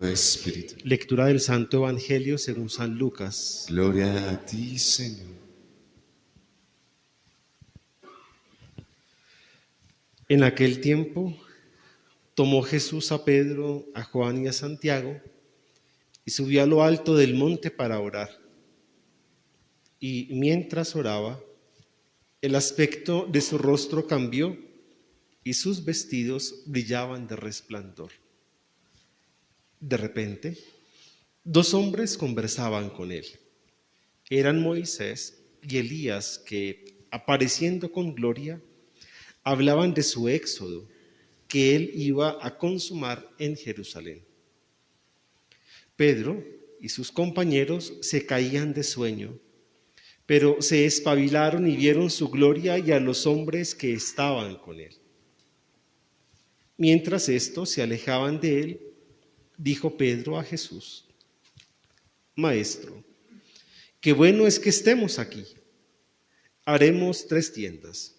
Espíritu. Lectura del Santo Evangelio según San Lucas. Gloria a ti, Señor. En aquel tiempo tomó Jesús a Pedro, a Juan y a Santiago y subió a lo alto del monte para orar. Y mientras oraba, el aspecto de su rostro cambió y sus vestidos brillaban de resplandor. De repente, dos hombres conversaban con él. Eran Moisés y Elías que, apareciendo con gloria, hablaban de su éxodo que él iba a consumar en Jerusalén. Pedro y sus compañeros se caían de sueño, pero se espabilaron y vieron su gloria y a los hombres que estaban con él. Mientras estos se alejaban de él, dijo Pedro a Jesús: Maestro, qué bueno es que estemos aquí. Haremos 3 tiendas,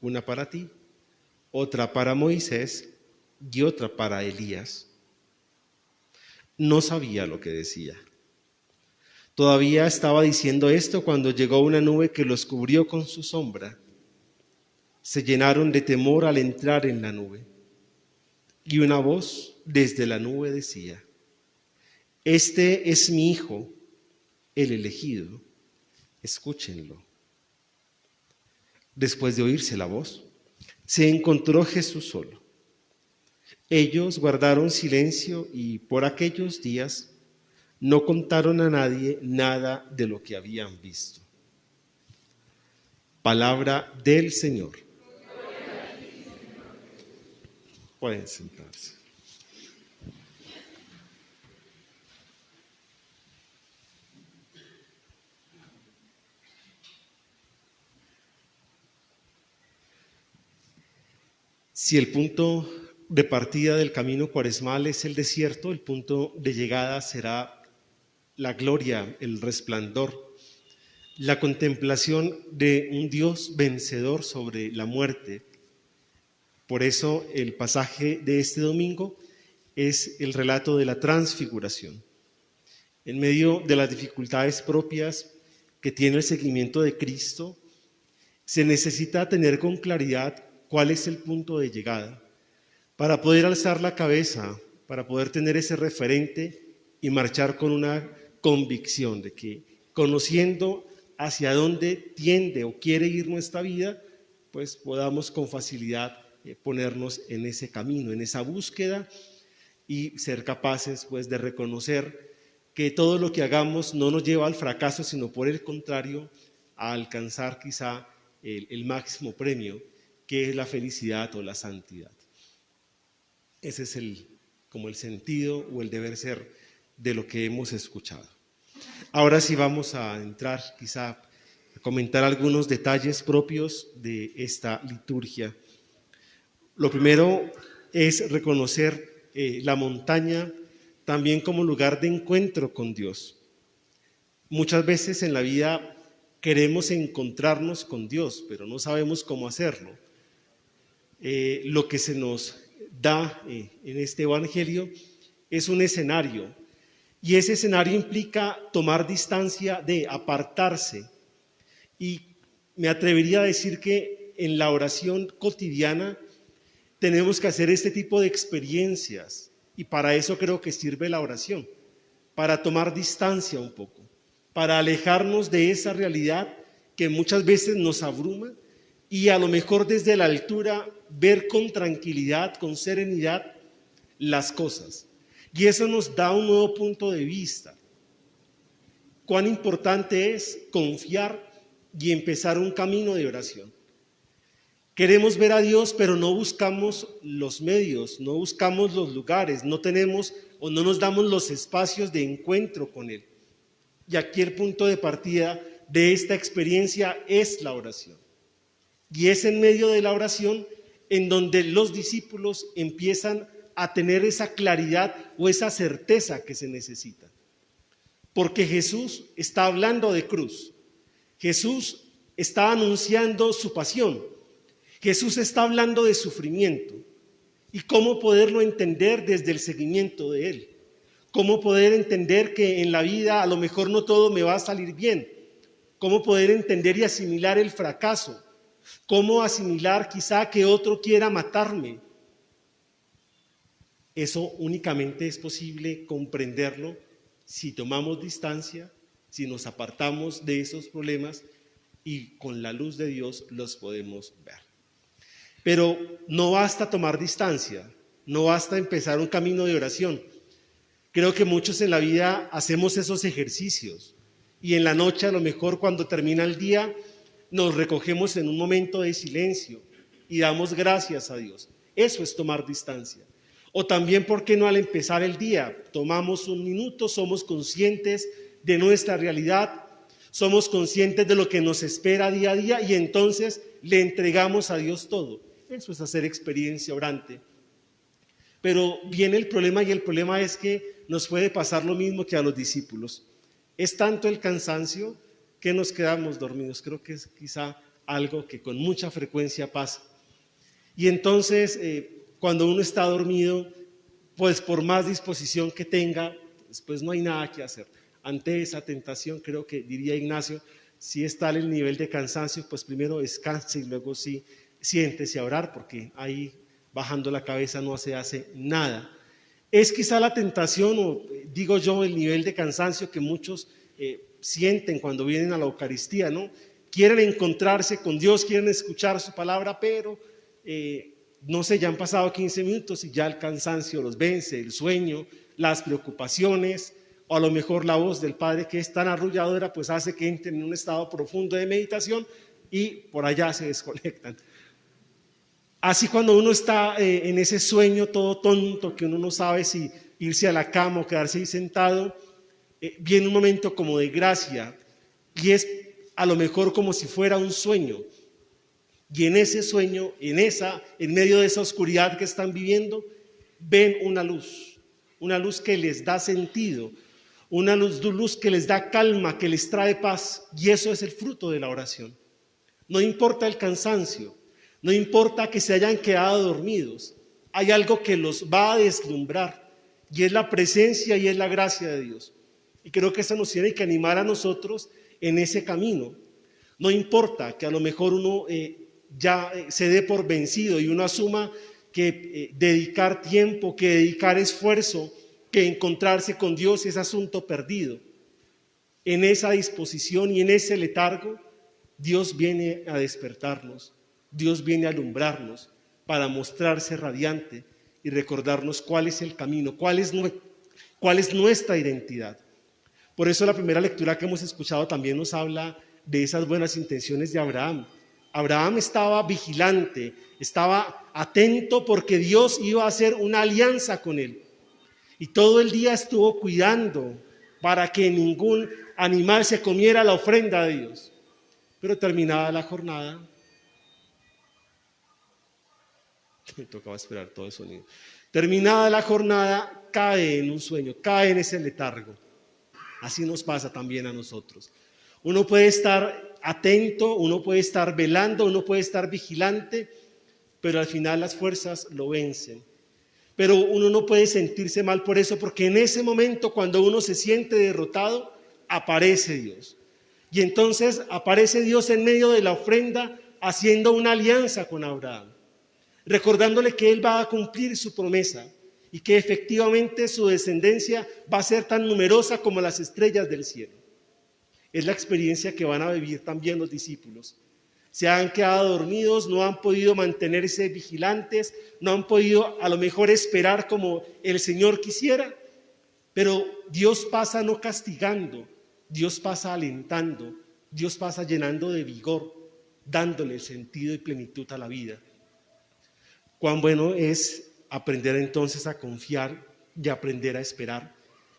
una para ti, otra para Moisés y otra para Elías. No sabía lo que decía. Todavía estaba diciendo esto cuando llegó una nube que los cubrió con su sombra. Se llenaron de temor al entrar en la nube. Y una voz desde la nube decía: Este es mi Hijo, el elegido, escúchenlo. Después de oírse la voz, se encontró Jesús solo. Ellos guardaron silencio y por aquellos días no contaron a nadie nada de lo que habían visto. Palabra del Señor. Pueden sentarse. Si el punto de partida del camino cuaresmal es el desierto, el punto de llegada será la gloria, el resplandor, la contemplación de un Dios vencedor sobre la muerte. Por eso el pasaje de este domingo es el relato de la transfiguración. En medio de las dificultades propias que tiene el seguimiento de Cristo, se necesita tener con claridad cuál es el punto de llegada para poder alzar la cabeza, para poder tener ese referente y marchar con una convicción de que, conociendo hacia dónde tiende o quiere ir nuestra vida, pues podamos con facilidad ponernos en ese camino, en esa búsqueda y ser capaces pues de reconocer que todo lo que hagamos no nos lleva al fracaso, sino por el contrario a alcanzar quizá el máximo premio, que es la felicidad o la santidad. Ese es como el sentido o el deber ser de lo que hemos escuchado. Ahora sí vamos a entrar quizá a comentar algunos detalles propios de esta liturgia. Lo primero es reconocer la montaña también como lugar de encuentro con Dios. Muchas veces en la vida queremos encontrarnos con Dios, pero no sabemos cómo hacerlo. Lo que se nos da en este Evangelio es un escenario, y ese escenario implica tomar distancia, de apartarse. Y me atrevería a decir que en la oración cotidiana tenemos que hacer este tipo de experiencias, y para eso creo que sirve la oración, para tomar distancia un poco, para alejarnos de esa realidad que muchas veces nos abruma y a lo mejor desde la altura ver con tranquilidad, con serenidad las cosas. Y eso nos da un nuevo punto de vista. Cuán importante es confiar y empezar un camino de oración. Queremos ver a Dios, pero no buscamos los medios, no buscamos los lugares, no tenemos o no nos damos los espacios de encuentro con Él. Y aquí el punto de partida de esta experiencia es la oración. Y es en medio de la oración en donde los discípulos empiezan a tener esa claridad o esa certeza que se necesita. Porque Jesús está hablando de cruz. Jesús está anunciando su pasión. Jesús está hablando de sufrimiento. ¿Y cómo poderlo entender desde el seguimiento de Él? cómo poder entender que en la vida a lo mejor no todo me va a salir bien, cómo poder entender y asimilar el fracaso, cómo asimilar quizá que otro quiera matarme. Eso únicamente es posible comprenderlo si tomamos distancia, si nos apartamos de esos problemas y con la luz de Dios los podemos ver. Pero no basta tomar distancia, no basta empezar un camino de oración. Creo que muchos en la vida hacemos esos ejercicios y en la noche, a lo mejor cuando termina el día, nos recogemos en un momento de silencio y damos gracias a Dios. Eso es tomar distancia. O también, ¿por qué no al empezar el día? Tomamos un minuto, somos conscientes de nuestra realidad, somos conscientes de lo que nos espera día a día y entonces le entregamos a Dios todo. Eso es hacer experiencia orante. Pero viene el problema, y el problema es que nos puede pasar lo mismo que a los discípulos. Es tanto el cansancio que nos quedamos dormidos. Creo que es quizá algo que con mucha frecuencia pasa. Y entonces, cuando uno está dormido, pues por más disposición que tenga, pues no hay nada que hacer. Ante esa tentación, creo que diría Ignacio, si es tal el nivel de cansancio, pues primero descanse y luego sí siéntese a orar, porque ahí bajando la cabeza no se hace nada. Es quizá la tentación, o digo yo, el nivel de cansancio que muchos sienten cuando vienen a la Eucaristía, ¿no? Quieren encontrarse con Dios, quieren escuchar su palabra, pero no sé, ya han pasado 15 minutos y ya el cansancio los vence, el sueño, las preocupaciones, o a lo mejor la voz del Padre, que es tan arrulladora, pues hace que entren en un estado profundo de meditación y por allá se desconectan. Así cuando uno está en ese sueño todo tonto, que uno no sabe si irse a la cama o quedarse ahí sentado, viene un momento como de gracia y es a lo mejor como si fuera un sueño. Y en ese sueño, en medio de esa oscuridad que están viviendo, ven una luz que les da sentido, una luz que les da calma, que les trae paz, y eso es el fruto de la oración. No importa el cansancio, no importa que se hayan quedado dormidos, hay algo que los va a deslumbrar, y es la presencia y es la gracia de Dios. Y creo que eso nos tiene que animar a nosotros en ese camino. No importa que a lo mejor uno ya se dé por vencido y uno asuma que dedicar tiempo, que dedicar esfuerzo, que encontrarse con Dios es asunto perdido. En esa disposición y en ese letargo, Dios viene a despertarnos, Dios viene a alumbrarnos para mostrarse radiante y recordarnos cuál es el camino, cuál es nuestra identidad. Por eso la primera lectura que hemos escuchado también nos habla de esas buenas intenciones de Abraham. Abraham estaba vigilante, estaba atento porque Dios iba a hacer una alianza con él. Y todo el día estuvo cuidando para que ningún animal se comiera la ofrenda de Dios. Pero terminada la jornada, me tocaba esperar todo el sonido. Terminada la jornada, cae en un sueño, cae en ese letargo. Así nos pasa también a nosotros. Uno puede estar atento, uno puede estar velando, uno puede estar vigilante, pero al final las fuerzas lo vencen. Pero uno no puede sentirse mal por eso, porque en ese momento, cuando uno se siente derrotado, aparece Dios. Y entonces aparece Dios en medio de la ofrenda, haciendo una alianza con Abraham, recordándole que él va a cumplir su promesa y que efectivamente su descendencia va a ser tan numerosa como las estrellas del cielo. Es la experiencia que van a vivir también los discípulos. Se han quedado dormidos, no han podido mantenerse vigilantes, no han podido a lo mejor esperar como el Señor quisiera, pero Dios pasa no castigando, Dios pasa alentando, Dios pasa llenando de vigor, dándole sentido y plenitud a la vida. Cuán bueno es aprender entonces a confiar y aprender a esperar,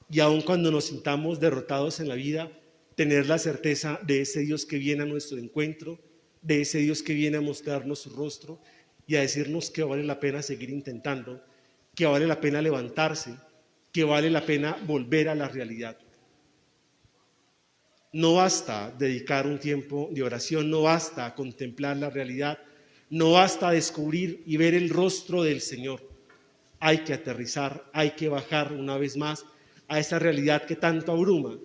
y aun cuando nos sintamos derrotados en la vida, tener la certeza de ese Dios que viene a nuestro encuentro, de ese Dios que viene a mostrarnos su rostro y a decirnos que vale la pena seguir intentando, que vale la pena levantarse, que vale la pena volver a la realidad. No basta dedicar un tiempo de oración, no basta contemplar la realidad, no basta descubrir y ver el rostro del Señor. Hay que aterrizar, hay que bajar una vez más, a esa realidad que tanto abruma,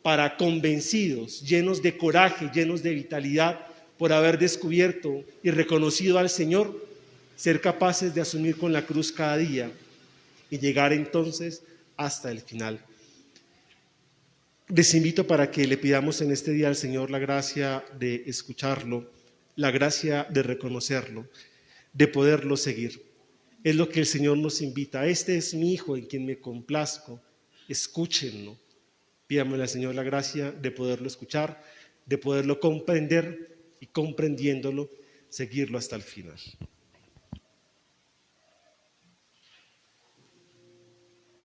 para convencidos, llenos de coraje, llenos de vitalidad, por haber descubierto y reconocido al Señor, ser capaces de asumir con la cruz cada día y llegar entonces hasta el final. Les invito para que le pidamos en este día al Señor la gracia de escucharlo, la gracia de reconocerlo, de poderlo seguir. Es lo que el Señor nos invita. Este es mi Hijo en quien me complazco, escúchenlo. Pídamele al Señor la gracia de poderlo escuchar, de poderlo comprender y comprendiéndolo, seguirlo hasta el final.